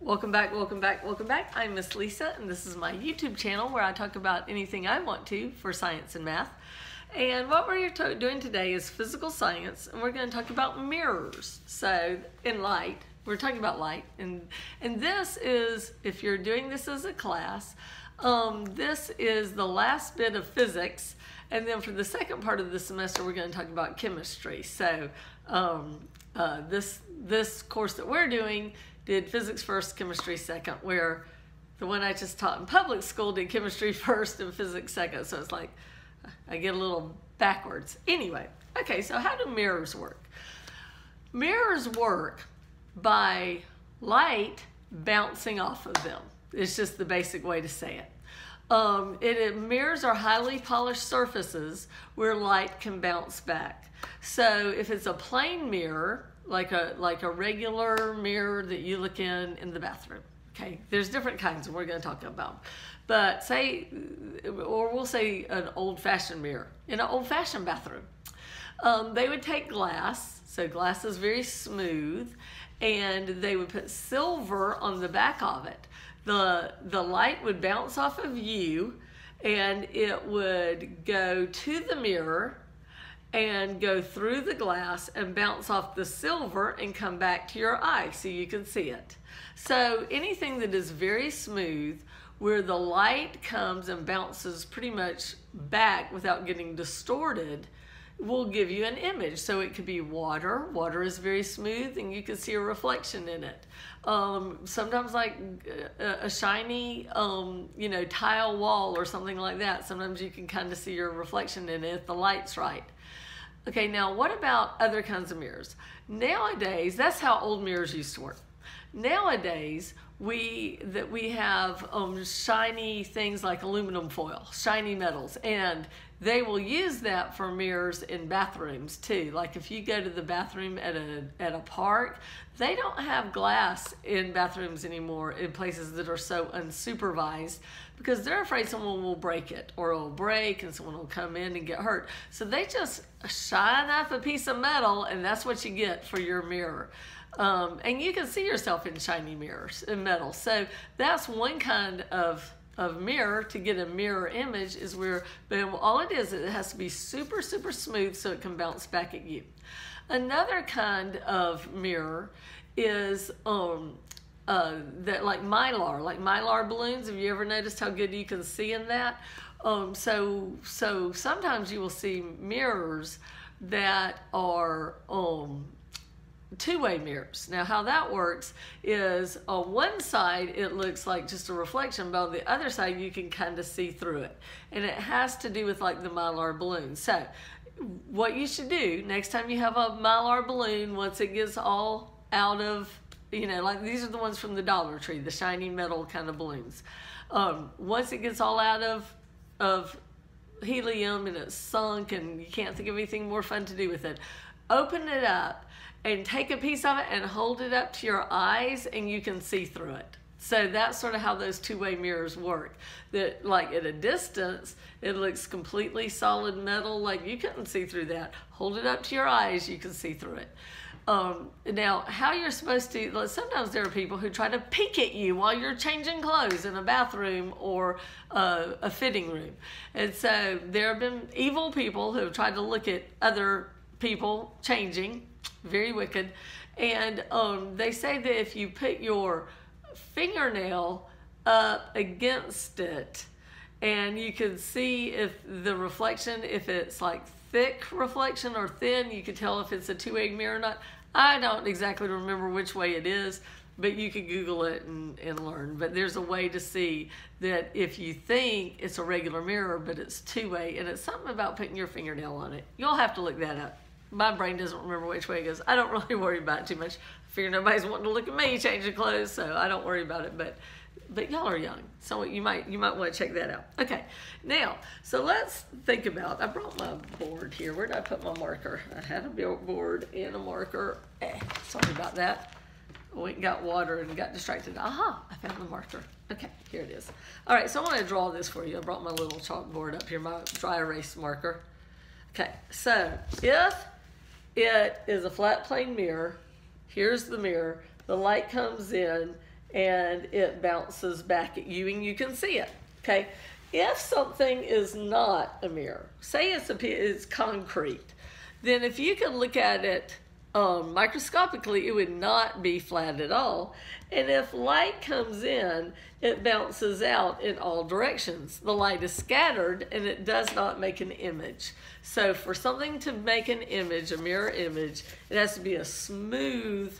Welcome back, welcome back, welcome back. I'm Miss Lisa, and this is my YouTube channel where I talk about anything I want to for science and math. And what we're doing today is physical science, and we're going to talk about mirrors. So, in light, we're talking about light, and this is, if you're doing this as a class, this is the last bit of physics, and then for the second part of the semester, we're going to talk about chemistry. So, this course that we're doing did physics first, chemistry second, where the one I just taught in public school did chemistry first and physics second. So it's like I get a little backwards. Anyway, okay, so how do mirrors work? Mirrors work by light bouncing off of them. It's just the basic way to say it. Mirrors are highly polished surfaces where light can bounce back. So if it's a plane mirror, like a regular mirror that you look in the bathroom, okay? There's different kinds, and we're going to talk about. But we'll say an old-fashioned mirror in an old-fashioned bathroom. They would take glass, so glass is very smooth, and they would put silver on the back of it. The light would bounce off of you, and it would go to the mirror and go through the glass and bounce off the silver and come back to your eye so you can see it. So anything that is very smooth, where the light comes and bounces pretty much back without getting distorted, will give you an image. So it could be water. Water is very smooth and you can see a reflection in it. Sometimes like a shiny, tile wall or something like that. Sometimes you can kind of see your reflection in it if the light's right. Okay, now what about other kinds of mirrors? Nowadays, that's how old mirrors used to work. Nowadays, we have shiny things like aluminum foil, shiny metals, and they will use that for mirrors in bathrooms too. Like if you go to the bathroom at a park, they don't have glass in bathrooms anymore in places that are so unsupervised because they're afraid someone will break it or it'll break and someone will come in and get hurt. So they just shine up a piece of metal and that's what you get for your mirror. And you can see yourself in shiny mirrors in metal. So that's one kind of mirror. To get a mirror image is where, but all it is, it has to be super, super smooth so it can bounce back at you. Another kind of mirror is that like mylar balloons. Have you ever noticed how good you can see in that? So sometimes you will see mirrors that are two-way mirrors. Now how that works is on one side it looks like just a reflection, but on the other side you can kind of see through it, and it has to do with like the mylar balloon. So what you should do next time you have a mylar balloon, once it gets all out of, like these are the ones from the Dollar Tree, the shiny metal kind of balloons. Once it gets all out of helium and it's sunk and you can't think of anything more fun to do with it, open it up and take a piece of it and hold it up to your eyes and you can see through it. So that's sort of how those two-way mirrors work. That like at a distance, it looks completely solid metal, like you couldn't see through that. Hold it up to your eyes, you can see through it. Now, how you're supposed to, sometimes there are people who try to peek at you while you're changing clothes in a bathroom or a fitting room. And so there have been evil people who have tried to look at other people changing, very wicked. And they say that if you put your fingernail up against it and you can see if the reflection, if it's like thick reflection or thin, you can tell if it's a two-way mirror or not. I don't exactly remember which way it is, but you can Google it and learn. But there's a way to see that if you think it's a regular mirror, but it's two-way, and it's something about putting your fingernail on it. You'll have to look that up. My brain doesn't remember which way it goes. I don't really worry about it too much. I figure nobody's wanting to look at me changing clothes, so I don't worry about it. But y'all are young, so you might want to check that out. Okay, now, so let's think about, I brought my board here. Where did I put my marker? I had a board and a marker. Sorry about that. I went and got water and got distracted. Aha, I found the marker. Okay, here it is. All right, so I want to draw this for you. I brought my little chalkboard up here, my dry erase marker. Okay, so if it is a flat plane mirror, here's the mirror, the light comes in and it bounces back at you and you can see it, okay? If something is not a mirror, say it's concrete, then if you can look at it microscopically, it would not be flat at all. And if light comes in, it bounces out in all directions. The light is scattered and it does not make an image. So for something to make an image, a mirror image, it has to be a smooth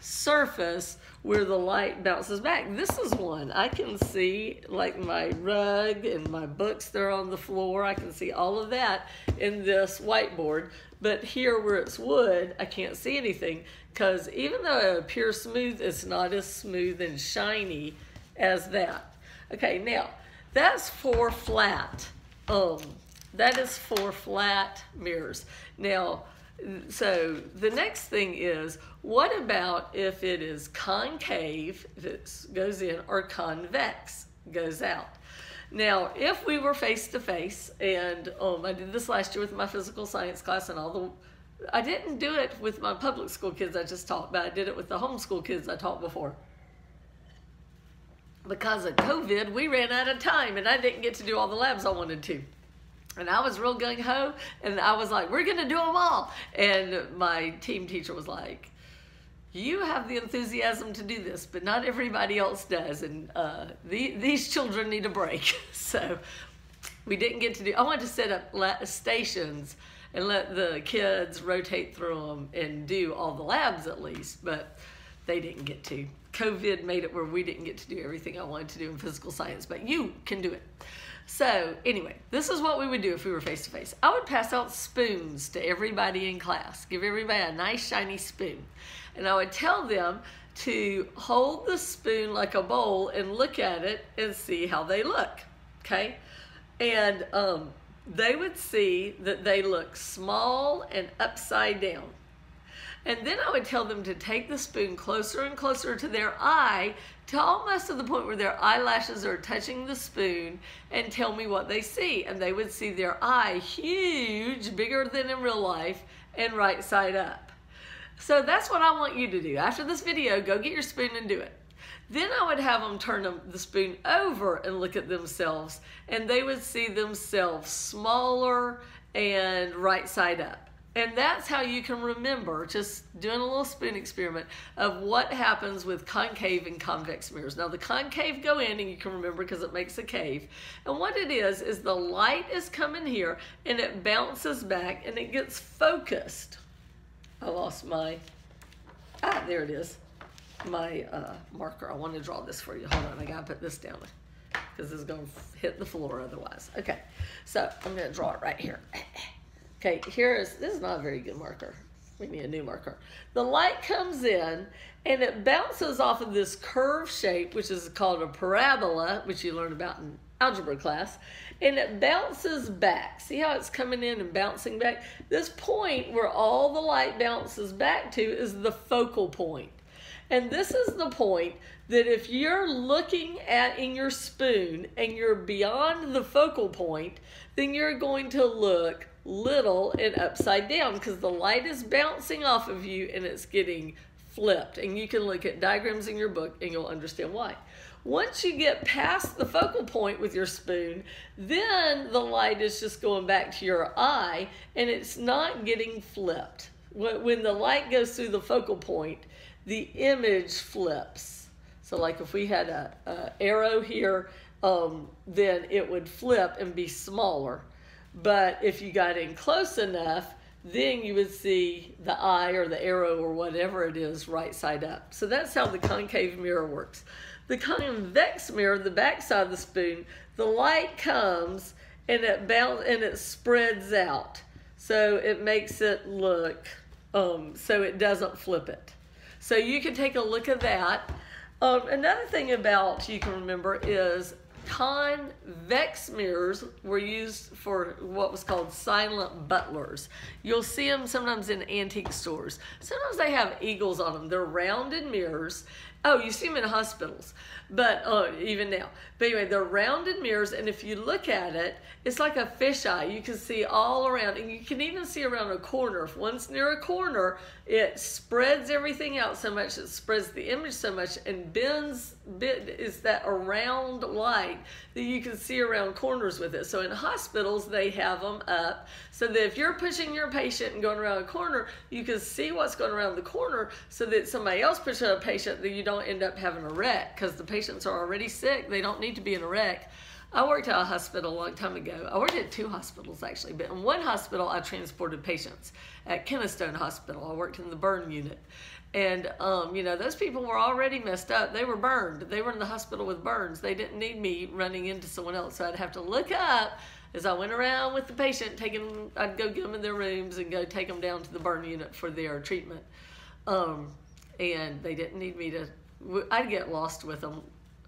surface where the light bounces back. This is one. I can see like my rug and my books that are on the floor. I can see all of that in this whiteboard. But here where it's wood, I can't see anything because even though it appears smooth, it's not as smooth and shiny as that. Okay, now that's for flat. That is for flat mirrors. Now, so the next thing is, what about if it is concave, if it goes in, or convex, goes out? Now, if we were face-to-face, and I did this last year with my physical science class and I didn't do it with my public school kids I just taught, but I did it with the homeschool kids I taught before. Because of COVID, we ran out of time, and I didn't get to do all the labs I wanted to. And I was real gung-ho, and I was like, we're going to do them all. And my team teacher was like, you have the enthusiasm to do this, but not everybody else does. And these children need a break. So we didn't get to do, I wanted to set up stations and let the kids rotate through them and do all the labs at least, but they didn't get to. COVID made it where we didn't get to do everything I wanted to do in physical science, but you can do it. So anyway, this is what we would do if we were face-to-face. I would pass out spoons to everybody in class, give everybody a nice shiny spoon. And I would tell them to hold the spoon like a bowl and look at it and see how they look, okay? And they would see that they look small and upside down. And then I would tell them to take the spoon closer and closer to their eye to almost to the point where their eyelashes are touching the spoon and tell me what they see. And they would see their eye huge, bigger than in real life, and right side up. So that's what I want you to do. After this video, go get your spoon and do it. Then I would have them turn the spoon over and look at themselves, and they would see themselves smaller and right side up. And that's how you can remember, just doing a little spoon experiment, of what happens with concave and convex mirrors. Now the concave go in, and you can remember because it makes a cave. And what it is the light is coming here, and it bounces back, and it gets focused. I lost my, there it is, my marker. I want to draw this for you. Hold on, I got to put this down because it's going to hit the floor otherwise. Okay, so I'm going to draw it right here. Okay, this is not a very good marker. We need a new marker. The light comes in and it bounces off of this curved shape, which is called a parabola, which you learned about in algebra class, and it bounces back. See how it's coming in and bouncing back? This point where all the light bounces back to is the focal point. And this is the point that if you're looking in your spoon and you're beyond the focal point, then you're going to look little and upside down because the light is bouncing off of you and it's getting flipped. And you can look at diagrams in your book and you'll understand why. Once you get past the focal point with your spoon, then the light is just going back to your eye and it's not getting flipped. When the light goes through the focal point, the image flips. So like if we had a arrow here, then it would flip and be smaller. But if you got in close enough, then you would see the eye or the arrow or whatever it is right side up. So that's how the concave mirror works. The convex mirror, the back side of the spoon, the light comes and it spreads out. So it makes it look, so it doesn't flip it. So you can take a look at that. Another thing about you can remember is convex mirrors were used for what was called silent butlers. You'll see them sometimes in antique stores. Sometimes they have eagles on them. They're rounded mirrors. Oh, you see them in hospitals, but even now. But anyway, they're rounded mirrors, and if you look at it, it's like a fisheye. You can see all around, and you can even see around a corner. If one's near a corner, it spreads everything out so much, it spreads the image so much, and is that around light that you can see around corners with it. So in hospitals, they have them up so that if you're pushing your patient and going around a corner, you can see what's going around the corner so that somebody else pushes a patient that you don't end up having a wreck, because the patients are already sick. They don't need to be in a wreck. I worked at a hospital a long time ago. I worked at 2 hospitals actually, but in one hospital I transported patients at Kennestone Hospital. I worked in the burn unit. And, you know, those people were already messed up. They were burned. They were in the hospital with burns. They didn't need me running into someone else. So I'd have to look up as I went around with the patient, I'd go get them in their rooms and go take them down to the burn unit for their treatment. And they didn't need me to, I'd get lost with them,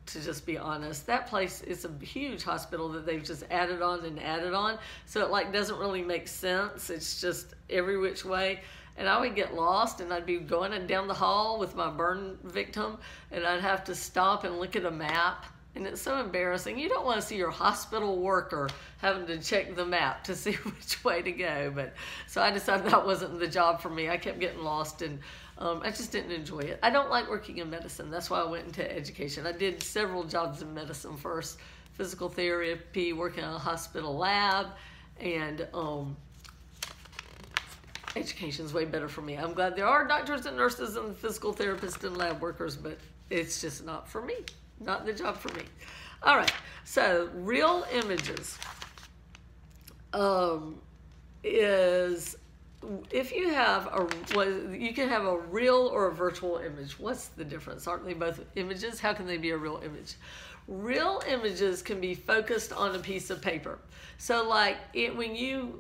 to just be honest. That place is a huge hospital that they've just added on and added on. So it like doesn't really make sense. It's just every which way. And I would get lost, and I'd be going down the hall with my burn victim, and I'd have to stop and look at a map. And it's so embarrassing. You don't want to see your hospital worker having to check the map to see which way to go. But so I decided that wasn't the job for me. I kept getting lost, and I just didn't enjoy it. I don't like working in medicine. That's why I went into education. I did several jobs in medicine first. Physical therapy, working in a hospital lab, and education's way better for me. I'm glad there are doctors and nurses and physical therapists and lab workers, but it's just not for me. Not the job for me. All right, so real images is, if you have you can have a real or a virtual image. What's the difference? Aren't they both images? How can they be a real image? Real images can be focused on a piece of paper. So like when you're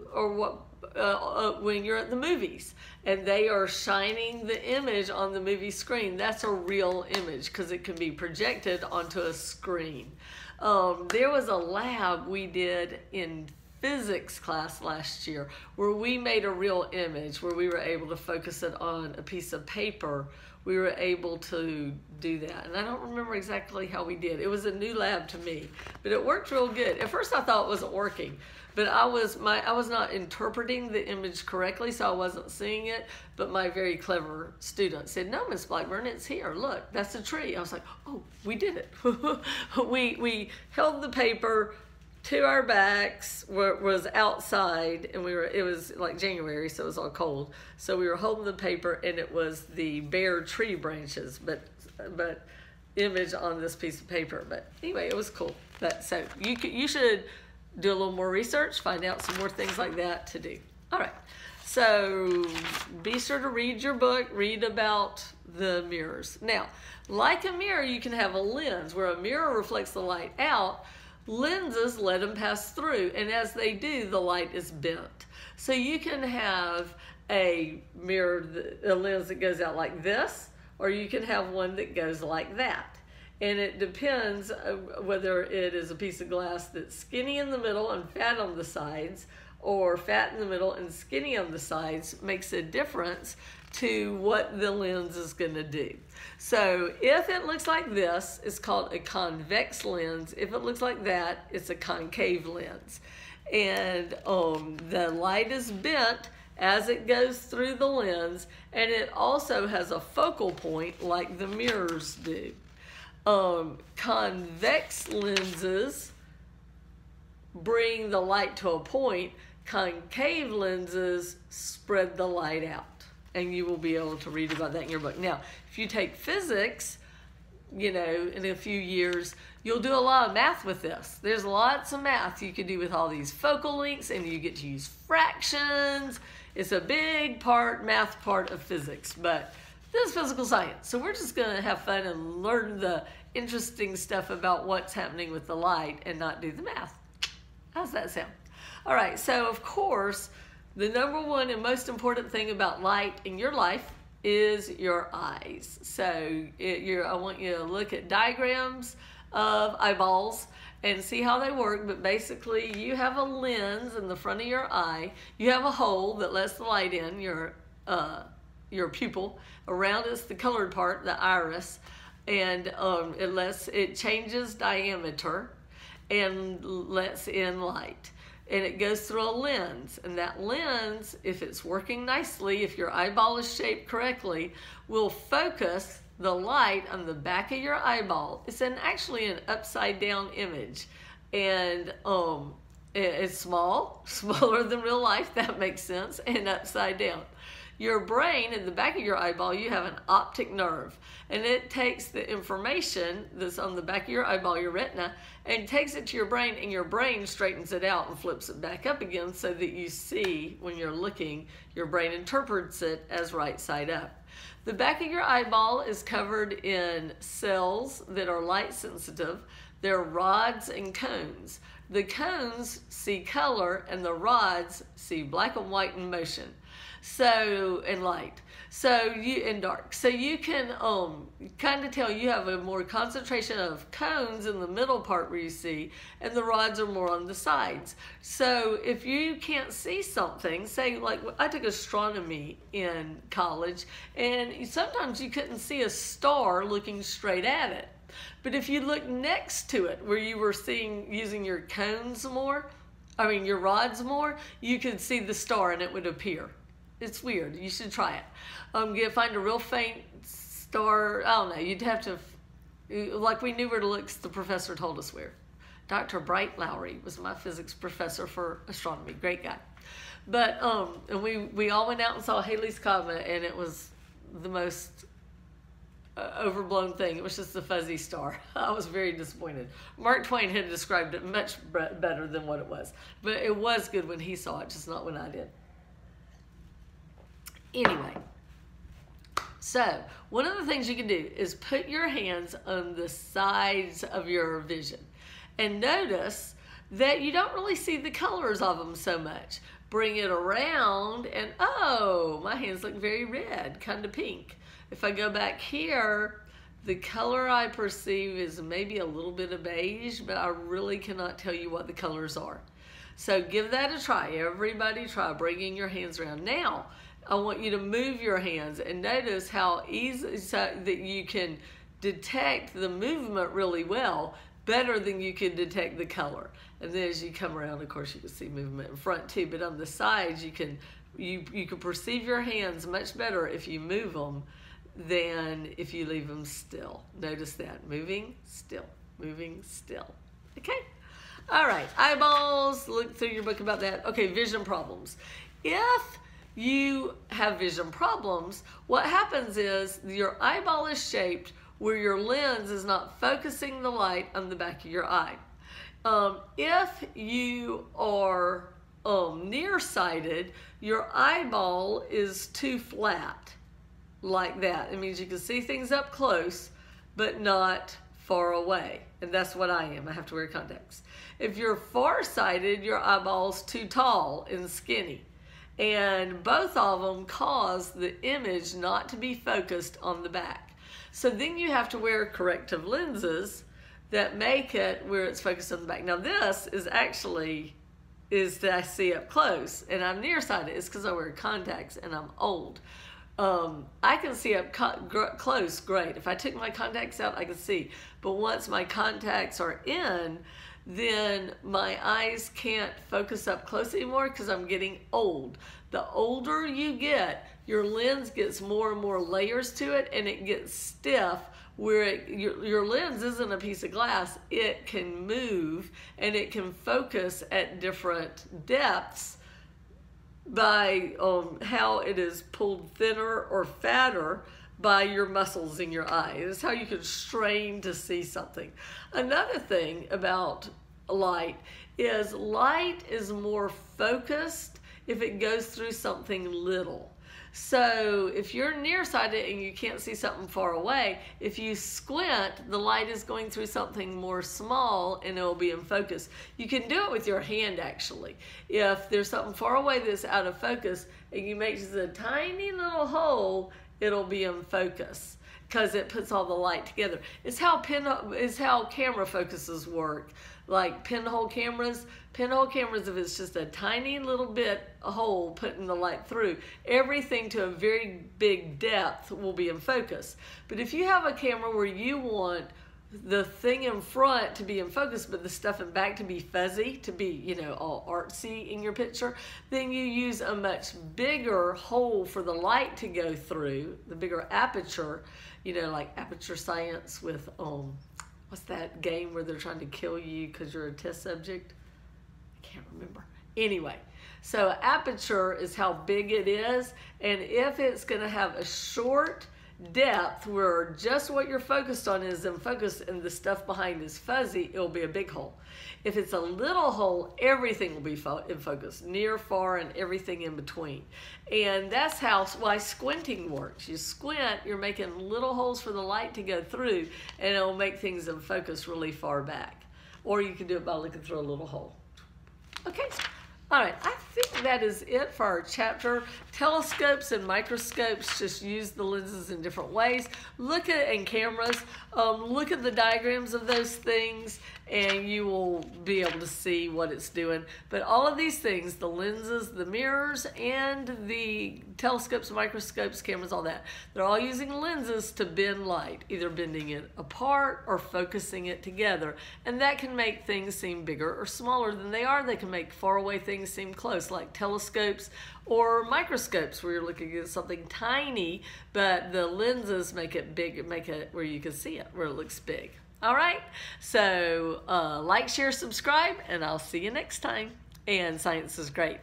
at the movies and they are shining the image on the movie screen, that's a real image because it can be projected onto a screen. There was a lab we did in physics class last year where we made a real image, where we were able to focus it on a piece of paper. We were able to do that. And I don't remember exactly how we did. It was a new lab to me, but it worked real good. At first I thought it wasn't working, but I was not interpreting the image correctly, so I wasn't seeing it. But my very clever student said, "No, Miss Blackburn, it's here. Look, that's a tree." I was like, "Oh, we did it." we held the paper to our backs, was outside, and it was like January, so it was all cold. So we were holding the paper, and it was the bare tree branches, but image on this piece of paper. But anyway, it was cool. So you should do a little more research, find out some more things like that to do. All right, so be sure to read your book, read about the mirrors. Now, like a mirror, you can have a lens where a mirror reflects the light out. Lenses let them pass through, and as they do, the light is bent. So you can have a mirror, a lens that goes out like this, or you can have one that goes like that. And it depends whether it is a piece of glass that's skinny in the middle and fat on the sides, or fat in the middle and skinny on the sides makes a difference to what the lens is going to do. So if it looks like this, it's called a convex lens. If it looks like that, it's a concave lens. And the light is bent as it goes through the lens, and it also has a focal point like the mirrors do. Convex lenses bring the light to a point. Concave lenses spread the light out. And you will be able to read about that in your book. Now, if you take physics, you know, in a few years, you'll do a lot of math with this. There's lots of math you can do with all these focal lengths, and you get to use fractions. It's a big math part of physics, but this is physical science. So we're just gonna have fun and learn the interesting stuff about what's happening with the light and not do the math. How's that sound? All right, so of course, the number one and most important thing about light in your life is your eyes. So I want you to look at diagrams of eyeballs and see how they work. But basically, you have a lens in the front of your eye. You have a hole that lets the light in, your pupil. Around it's the colored part, the iris. and it changes diameter and lets in light. And it goes through a lens, and that lens, if it's working nicely, if your eyeball is shaped correctly, will focus the light on the back of your eyeball. It's actually an upside down image, and it's smaller than real life, that makes sense, and upside down. Your brain, in the back of your eyeball, you have an optic nerve, and it takes the information that's on the back of your eyeball, your retina, and takes it to your brain, and your brain straightens it out and flips it back up again so that you see when you're looking, your brain interprets it as right side up. The back of your eyeball is covered in cells that are light sensitive. They're rods and cones. The cones see color, and the rods see black and white in motion. And light. And dark. So you can kind of tell you have a more concentration of cones in the middle part where you see, and the rods are more on the sides. So if you can't see something, say like I took astronomy in college, and sometimes you couldn't see a star looking straight at it. But if you look next to it where you were using your cones more, your rods more, you could see the star and it would appear. It's weird. You should try it. Find a real faint star. I don't know. You'd have to, like we knew where to look. The professor told us where. Dr. Bright Lowry was my physics professor for astronomy. Great guy. But and we all went out and saw Halley's Comet, and it was the most overblown thing. It was just a fuzzy star. I was very disappointed. Mark Twain had described it much better than what it was. But it was good when he saw it, just not when I did. Anyway, so one of the things you can do is put your hands on the sides of your vision and notice that you don't really see the colors of them so much. Bring it around and, oh, my hands look very red, kind of pink. If I go back here, the color I perceive is maybe a little bit of beige, but I really cannot tell you what the colors are. So give that a try. Everybody try bringing your hands around. Now, I want you to move your hands and notice how easy so that you can detect the movement really well, better than you can detect the color. And then as you come around, of course, you can see movement in front too, but on the sides, you can perceive your hands much better if you move them than if you leave them still. Notice that. Moving, still. Moving, still. Okay? All right. Eyeballs. Look through your book about that. Okay, vision problems. If you have vision problems, what happens is your eyeball is shaped where your lens is not focusing the light on the back of your eye. If you are nearsighted, your eyeball is too flat, like that. It means you can see things up close, but not far away. And that's what I am. I have to wear contacts. If you're farsighted, your eyeball's too tall and skinny. And both of them cause the image not to be focused on the back. So then you have to wear corrective lenses that make it where it's focused on the back. Now this is that I see up close, and I'm nearsighted. It's because I wear contacts and I'm old. I can see up close great. If I took my contacts out, I could see. But once my contacts are in, then my eyes can't focus up close anymore because I'm getting old. The older you get, your lens gets more and more layers to it, and it gets stiff where your lens isn't a piece of glass. It can move and it can focus at different depths by how it is pulled thinner or fatter by your muscles in your eye. It's how you can strain to see something. Another thing about light is more focused if it goes through something little. So if you're nearsighted and you can't see something far away, if you squint, the light is going through something more small and it'll be in focus. You can do it with your hand actually. If there's something far away that's out of focus and you make just a tiny little hole, it'll be in focus. because it puts all the light together. It's how camera focuses work. Like pinhole cameras, if it's just a tiny little bit a hole putting the light through, everything to a very big depth will be in focus. But if you have a camera where you want the thing in front to be in focus, but the stuff in back to be fuzzy, to be, you know, all artsy in your picture, then you use a much bigger hole for the light to go through, the bigger aperture, you know, like Aperture Science with, what's that game where they're trying to kill you because you're a test subject? I can't remember. Anyway, so aperture is how big it is, and if it's going to have a short depth where just what you're focused on is in focus and the stuff behind is fuzzy, it'll be a big hole. If it's a little hole, everything will be in focus, near, far, and everything in between. And that's why squinting works. You squint, you're making little holes for the light to go through, and it'll make things in focus really far back. Or you can do it by looking through a little hole. Okay. All right, I think that is it for our chapter. Telescopes and microscopes just use the lenses in different ways. Look at and cameras. Look at the diagrams of those things, and you will be able to see what it's doing. But all of these things, the lenses, the mirrors, and the telescopes, microscopes, cameras, all that, they're all using lenses to bend light, either bending it apart or focusing it together. And that can make things seem bigger or smaller than they are. They can make faraway things seem close, like telescopes or microscopes where you're looking at something tiny, but the lenses make it big, make it where you can see it, where it looks big. All right, so like, share, subscribe, and I'll see you next time. And science is great.